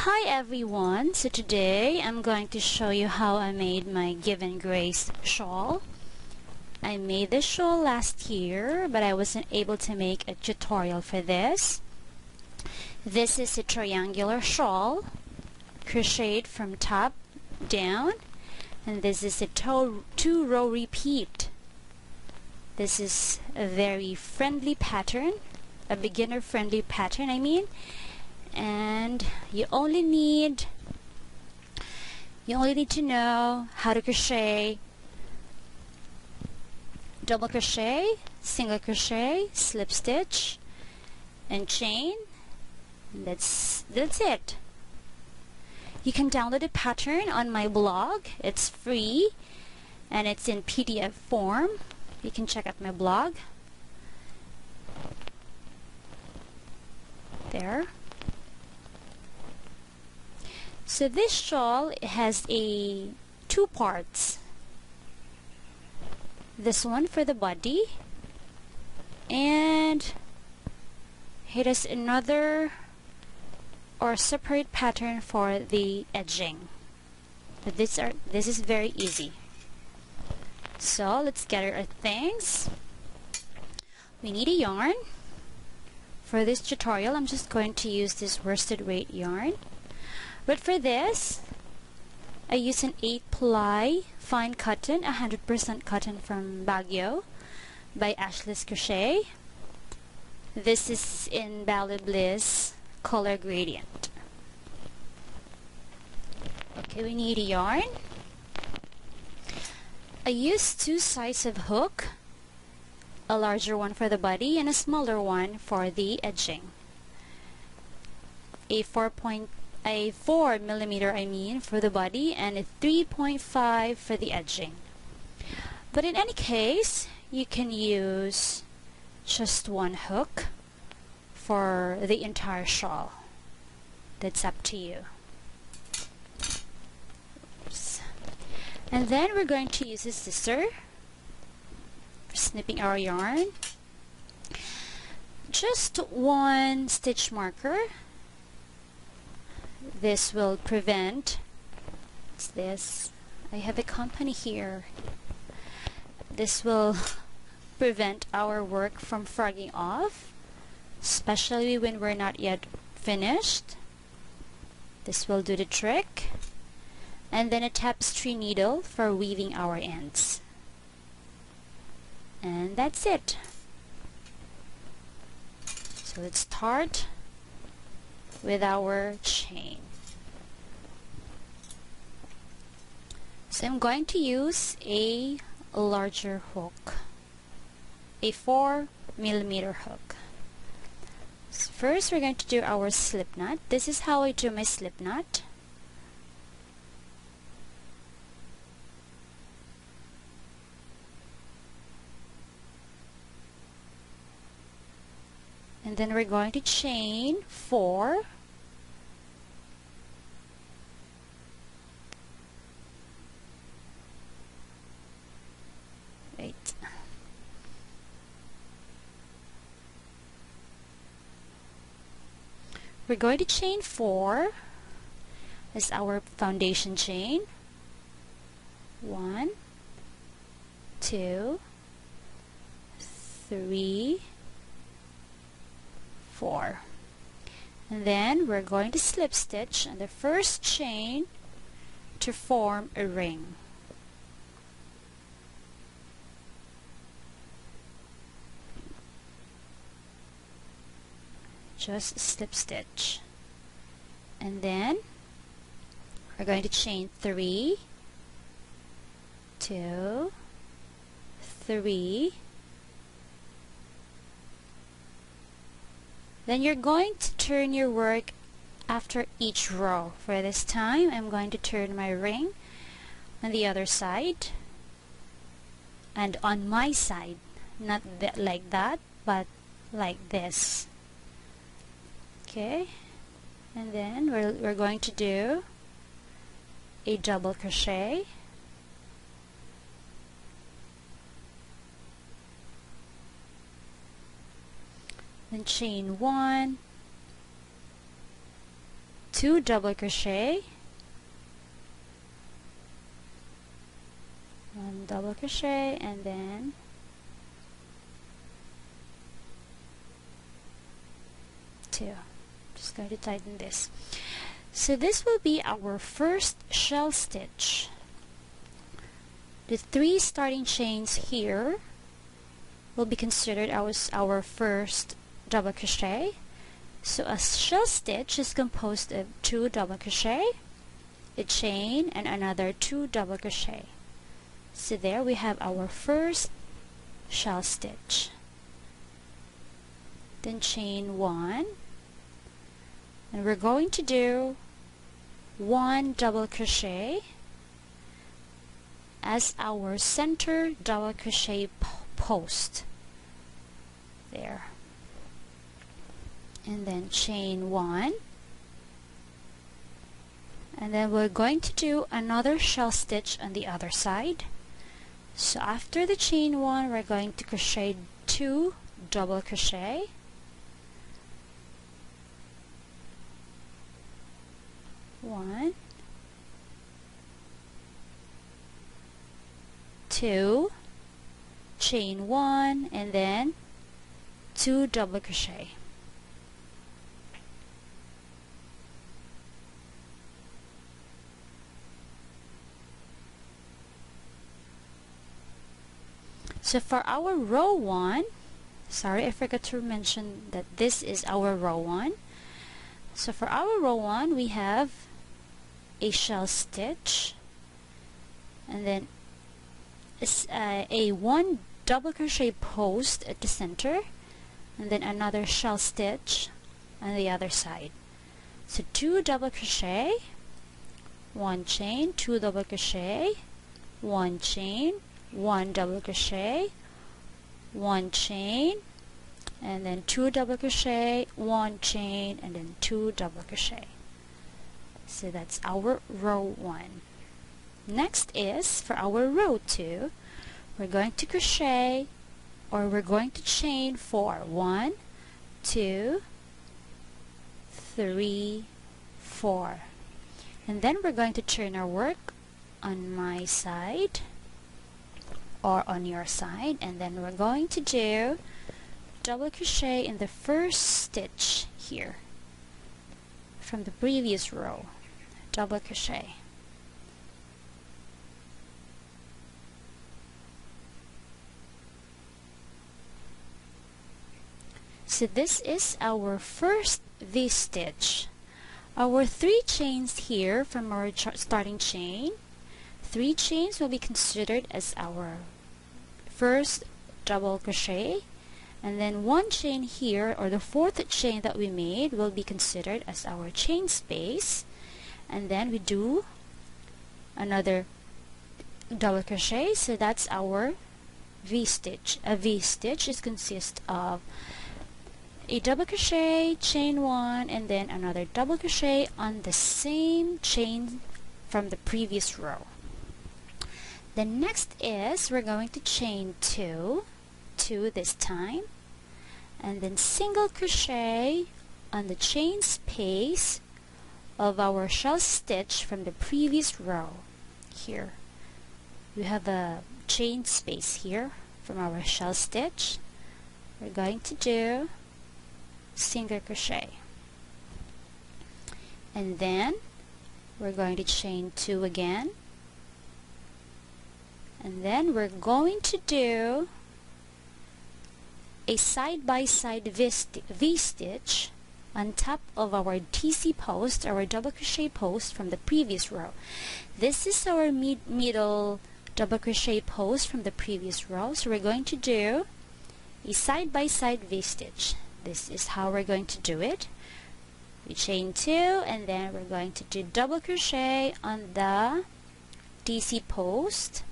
Hi everyone, so today I'm going to show you how I made my Given Grace shawl. I made this shawl last year, but I wasn't able to make a tutorial for this. This is a triangular shawl, crocheted from top down, and this is a two-row repeat. This is a very friendly pattern, a beginner-friendly pattern and you only need to know how to crochet double crochet, single crochet, slip stitch, and chain. That's it. You can download the pattern on my blog. It's free and it's in PDF form. You can check out my blog there. So this shawl has two parts. This one for the body, and it has another or separate pattern for the edging. But this is very easy. So let's gather our things. We need a yarn. For this tutorial, I'm just going to use this worsted weight yarn. But for this, I use an 8-ply fine cotton, 100% cotton from Baguio by Ashley's Crochet. This is in Bally Bliss color gradient. Okay, we need a yarn. I use two sizes of hook, a larger one for the body and a smaller one for the edging. A 4 millimeter for the body, and a 3.5 for the edging. But in any case, you can use just one hook for the entire shawl. That's up to you. Oops. And then we're going to use a scissor for snipping our yarn. Just one stitch marker. This will prevent, what's this? I have a company here. This will prevent our work from frogging off, especially when we're not yet finished. This will do the trick. And then a tapestry needle for weaving our ends. And that's it. So let's start with our chain. So I'm going to use a larger hook, a 4 millimeter hook. So first we're going to do our slip knot. This is how I do my slip knot. And then we're going to chain 4. Wait. We're going to chain 4 as our foundation chain. 1, 2, 3, 4. And then we're going to slip stitch on the first chain to form a ring. Just slip stitch. And then we're going to chain 3, 2, 3. Then you're going to turn your work after each row. For this time, I'm going to turn my ring on the other side and on my side, not like that, but like this. Okay, and then we're going to do a double crochet, then chain 1, 2 double crochet, 1 double crochet, and then 2. Just going to tighten this. So this will be our first shell stitch. The 3 starting chains here will be considered as our first double crochet. So a shell stitch is composed of 2 double crochet, a chain, and another 2 double crochet. So there we have our first shell stitch. Then chain 1, and we're going to do 1 double crochet as our center double crochet post there, and then chain 1, and then we're going to do another shell stitch on the other side. So after the chain 1, we're going to crochet 2 double crochet, one, 2, chain 1, and then 2 double crochet. So for our row 1, sorry, I forgot to mention that this is our row 1. So for our row 1, we have a shell stitch, and then a 1 double crochet post at the center, and then another shell stitch on the other side. So 2 double crochet, 1 chain, 2 double crochet, 1 chain, 1 double crochet, 1 chain, and then 2 double crochet, 1 chain, and then 2 double crochet. So that's our row 1. Next is for our row 2, we're going to crochet, or we're going to chain 4. 1, 2, 3, 4. And then we're going to turn our work on my side or on your side, and then we're going to do double crochet in the first stitch here from the previous row. Double crochet. So this is our first V-stitch. Our 3 chains here from our starting chain, 3 chains will be considered as our first double crochet, and then 1 chain here, or the 4th chain that we made, will be considered as our chain space, and then we do another double crochet. So that's our V-stitch. A V-stitch is consist of a double crochet, chain 1, and then another double crochet on the same chain from the previous row. The next is we're going to chain 2 this time, and then single crochet on the chain space of our shell stitch from the previous row. Here we have a chain space here from our shell stitch. We're going to do single crochet, and then we're going to chain 2 again, and then we're going to do a side-by-side V-stitch on top of our TC post, our double crochet post from the previous row. This is our middle double crochet post from the previous row, so we're going to do a side-by-side V-stitch. This is how we're going to do it. We chain 2, and then we're going to do double crochet on the TC post,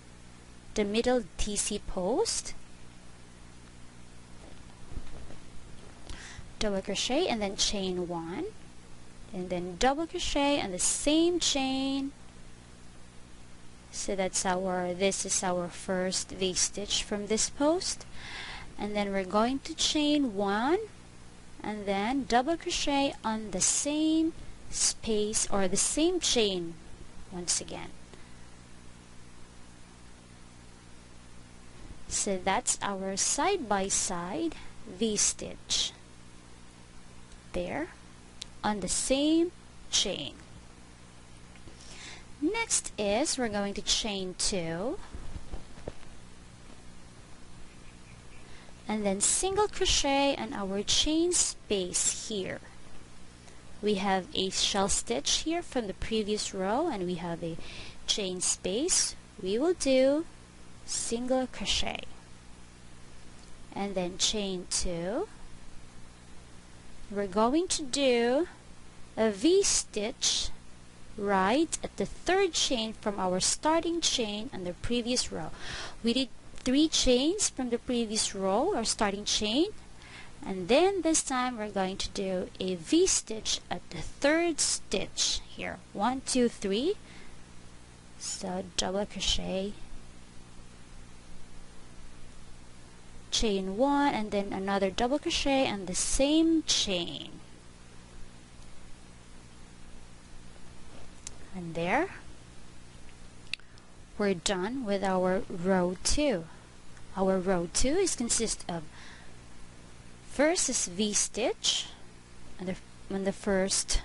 the middle TC post, double crochet, and then chain 1, and then double crochet on the same chain. So that's this is our first V-stitch from this post, and then we're going to chain 1, and then double crochet on the same space or the same chain once again. So that's our side-by-side V-stitch there on the same chain. Next is we're going to chain 2 and then single crochet on our chain space here. We have a shell stitch here from the previous row and we have a chain space. We will do single crochet and then chain 2. We're going to do a V-stitch right at the 3rd chain from our starting chain on the previous row. We did 3 chains from the previous row or starting chain, and then this time we're going to do a V-stitch at the 3rd stitch here. 1, 2, 3. So double crochet, chain 1 and then another double crochet and the same chain. And there, we're done with our row 2. Our row 2 is consist of first is V-stitch on the first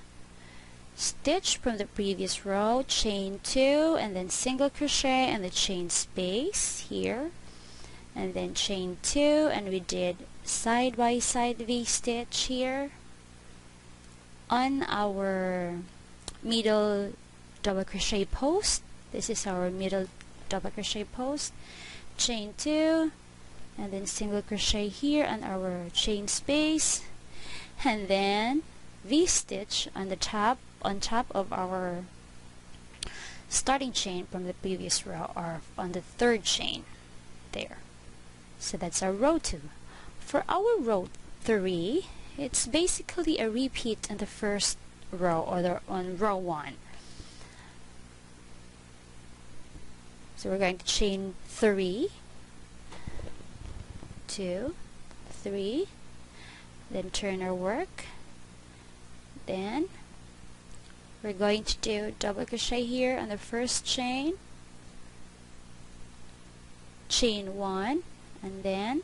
stitch from the previous row, chain 2 and then single crochet and the chain space here, and then chain 2 and we did side by side V-stitch here on our middle double crochet post. This is our middle double crochet post, chain 2 and then single crochet here on our chain space, and then V-stitch on the top of our starting chain from the previous row or on the 3rd chain there. So that's our row 2. For our row 3, it's basically a repeat in the first row or on row 1. So we're going to chain 3, 2, 3, then turn our work, then we're going to do double crochet here on the first chain, chain 1 and then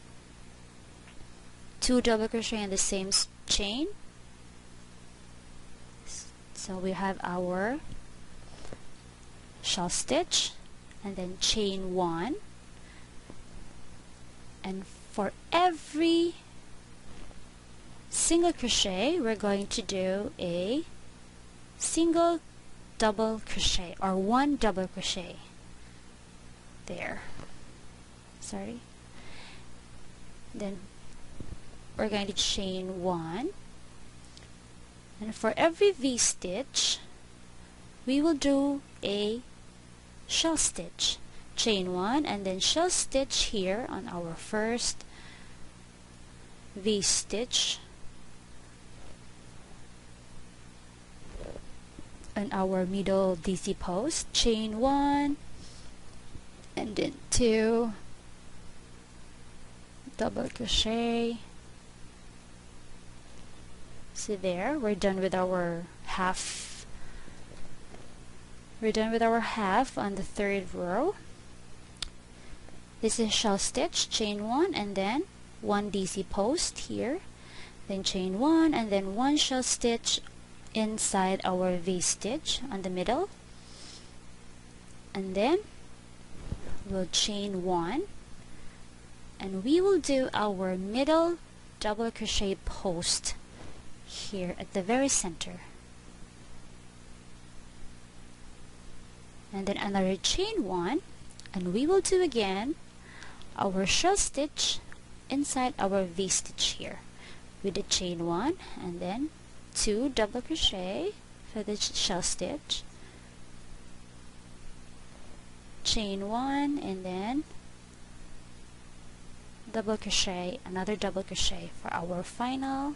2 double crochet in the same chain. So we have our shawl stitch and then chain 1, and for every single crochet we're going to do a single double crochet or 1 double crochet there. Sorry. Then we're going to chain 1, and for every V-stitch we will do a shell stitch, chain 1 and then shell stitch here on our first V-stitch on our middle DC post, chain 1 and then 2 double crochet. So there, we're done with our half. We're done with our half on the 3rd row. This is shell stitch, chain 1 and then 1 DC post here, then chain 1 and then 1 shell stitch inside our V-stitch on the middle, and then we'll chain 1 and we will do our middle double crochet post here at the very center, and then another chain 1 and we will do again our shell stitch inside our V-stitch here with the chain 1 and then 2 double crochet for the shell stitch, chain 1 and then double crochet, another double crochet for our final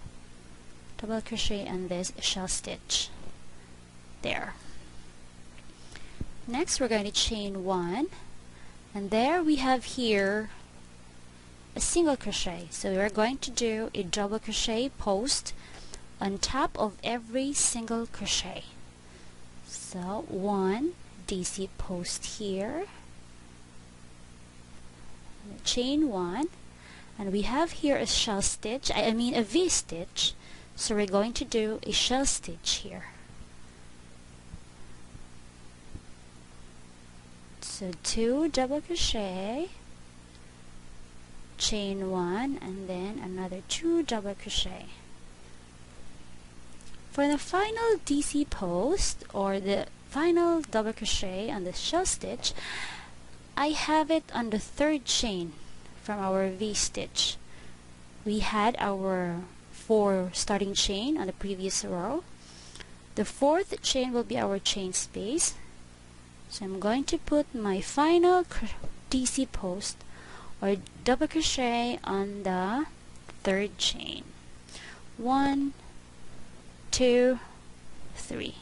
double crochet on this shell stitch there. Next we're going to chain 1 and there we have here a single crochet, so we're going to do a double crochet post on top of every single crochet. So 1 DC post here, chain 1, and we have here a shell stitch, I mean a V-stitch, so we're going to do a shell stitch here. So 2 double crochet, chain 1, and then another 2 double crochet. For the final DC post, or the final double crochet on the shell stitch, I have it on the 3rd chain from our V-stitch. We had our 4 starting chain on the previous row. The 4th chain will be our chain space. So I'm going to put my final DC post or double crochet on the 3rd chain. 1, 2, 3.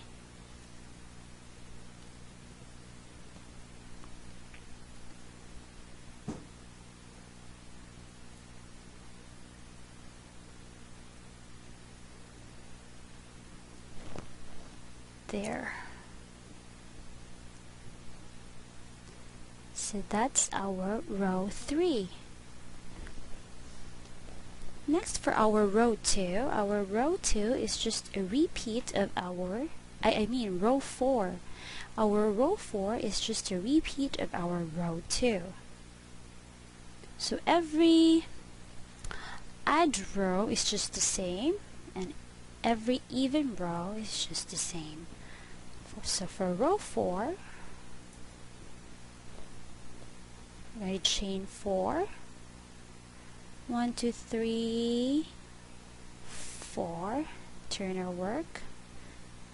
There. So that's our row 3. Next, for our row 2, our row 2 is just a repeat of our, I mean row 4. Our row 4 is just a repeat of our row 2. So every odd row is just the same, and every even row is just the same. So for row 4, we're going to chain 4. 1, 2, 3, 4. Turn our work,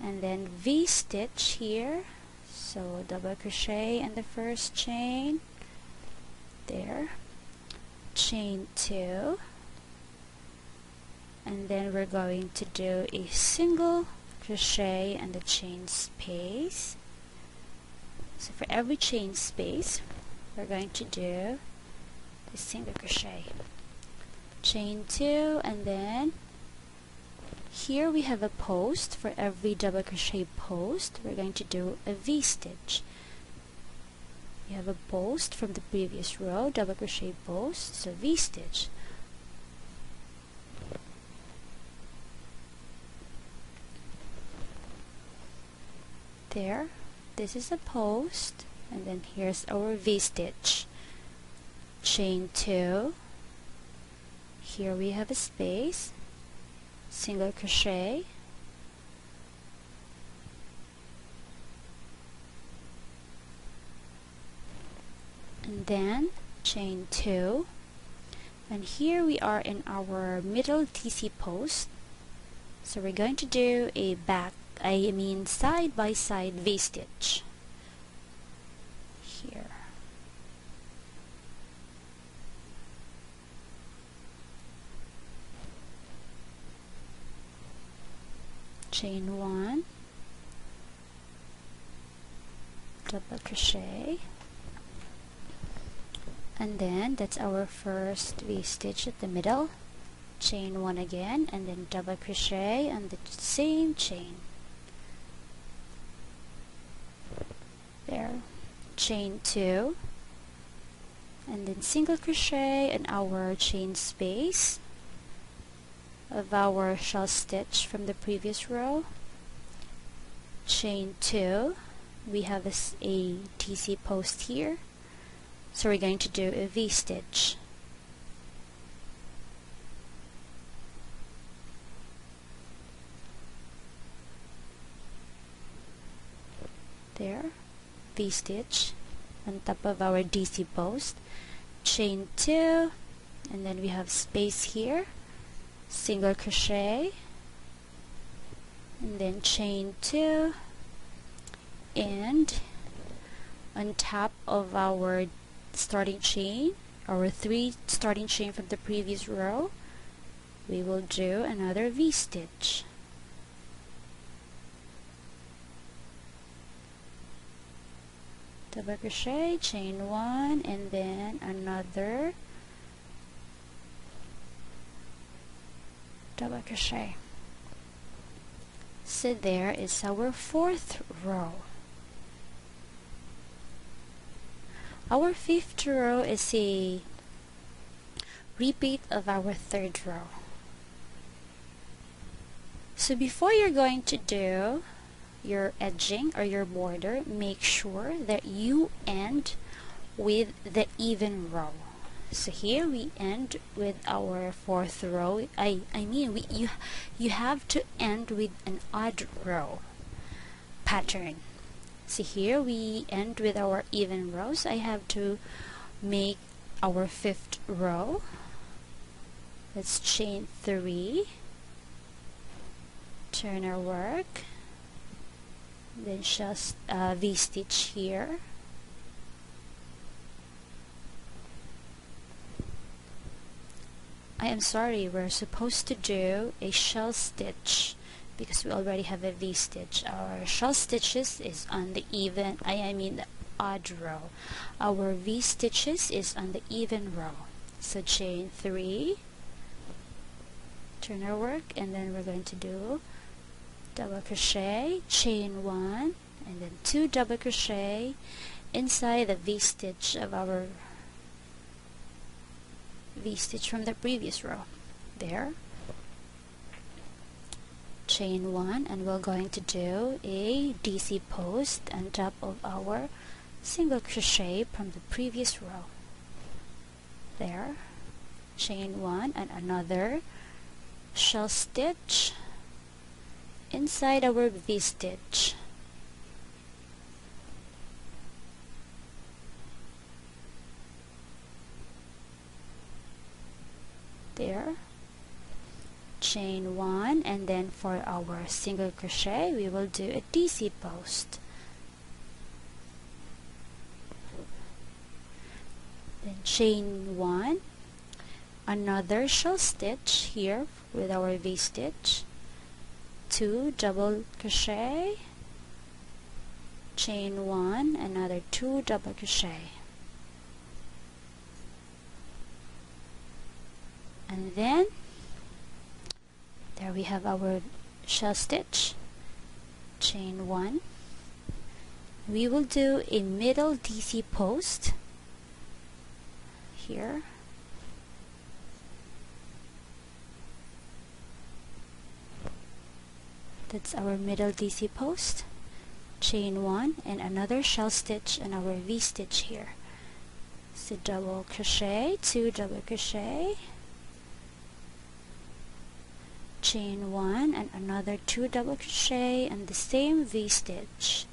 and then V-stitch here. So double crochet in the 1st chain. There. Chain 2. And then we're going to do a single crochet in the chain space. So for every chain space, we're going to do a single crochet. Chain 2, and then here we have a post. For every double crochet post, we're going to do a V-stitch. We have a post from the previous row, double crochet post, so V-stitch. There, this is a post, and then here's our V-stitch. Chain 2. Here we have a space, single crochet, and then chain 2, and here we are in our middle DC post. So we're going to do a side by side V-stitch here. Chain 1, double crochet, and then that's our first V-stitch at the middle. Chain 1 again, and then double crochet on the same chain. There. Chain 2, and then single crochet in our chain space of our shell stitch from the previous row. Chain 2, we have a DC post here, so we're going to do a V-stitch. There, V-stitch on top of our DC post. Chain 2, and then we have space here, single crochet, and then chain 2, and on top of our starting chain, our 3 starting chain from the previous row, we will do another V-stitch. Double crochet, chain 1, and then another double crochet. So there is our fourth row. Our fifth row is a repeat of our third row. So before you're going to do your edging or your border, make sure that you end with the even row. So here we end with our fourth row. You have to end with an odd row pattern. So here we end with our even rows. I have to make our fifth row. Let's chain 3, turn our work, then just V-stitch here. I am sorry, we're supposed to do a shell stitch because we already have a V-stitch. Our shell stitches is on the the odd row. Our V-stitches is on the even row. So chain 3, turn our work, and then we're going to do double crochet, chain 1, and then 2 double crochet inside the V-stitch of our V-stitch from the previous row. There, chain 1, and we're going to do a DC post on top of our single crochet from the previous row. There, chain 1 and another shell stitch inside our V-stitch. There, chain 1, and then for our single crochet we will do a DC post. Then chain 1, another shell stitch here with our V-stitch, 2 double crochet, chain 1, another 2 double crochet, and then there we have our shell stitch, chain 1. We will do a middle DC post here. That's our middle DC post, chain 1, and another shell stitch and our V-stitch here. So double crochet, 2 double crochet, chain 1, and another 2 double crochet and the same V-stitch.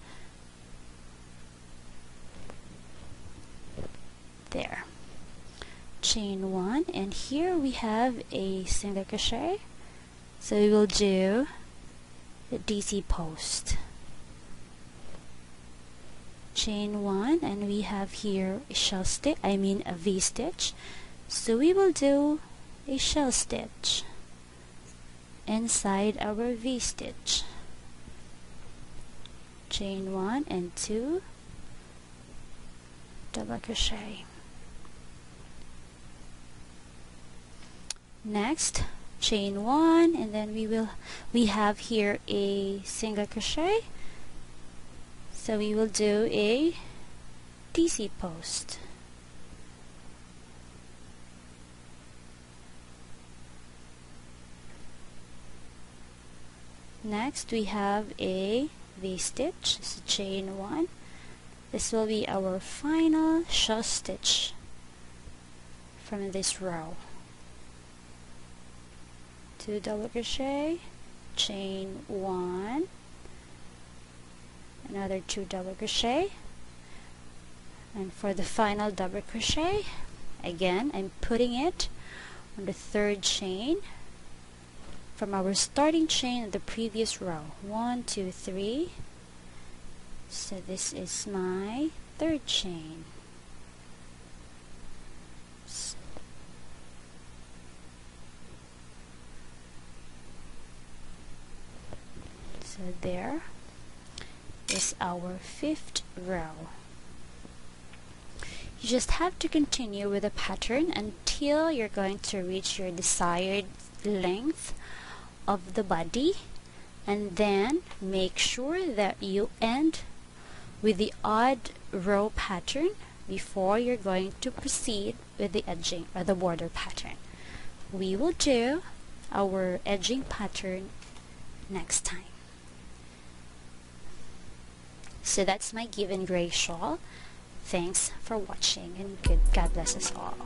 There, chain 1, and here we have a single crochet, so we will do the DC post, chain 1, and we have here a shell stitch, a V-stitch, so we will do a shell stitch inside our V-stitch, chain 1 and 2 double crochet. Next, chain 1, and then we have here a single crochet, so we will do a DC post. Next we have a V-stitch, so chain 1. This will be our final shell stitch from this row. 2 double crochet, chain 1, another 2 double crochet, and for the final double crochet, again I'm putting it on the third chain from our starting chain of the previous row. 1, 2, 3. So this is my third chain. So there is our fifth row. You just have to continue with the pattern until you're going to reach your desired length of the body. and then make sure that you end with the odd row pattern before you're going to proceed with the edging or the border pattern. We will do our edging pattern next time. So that's my given gray shawl. Thanks for watching, and God bless us all.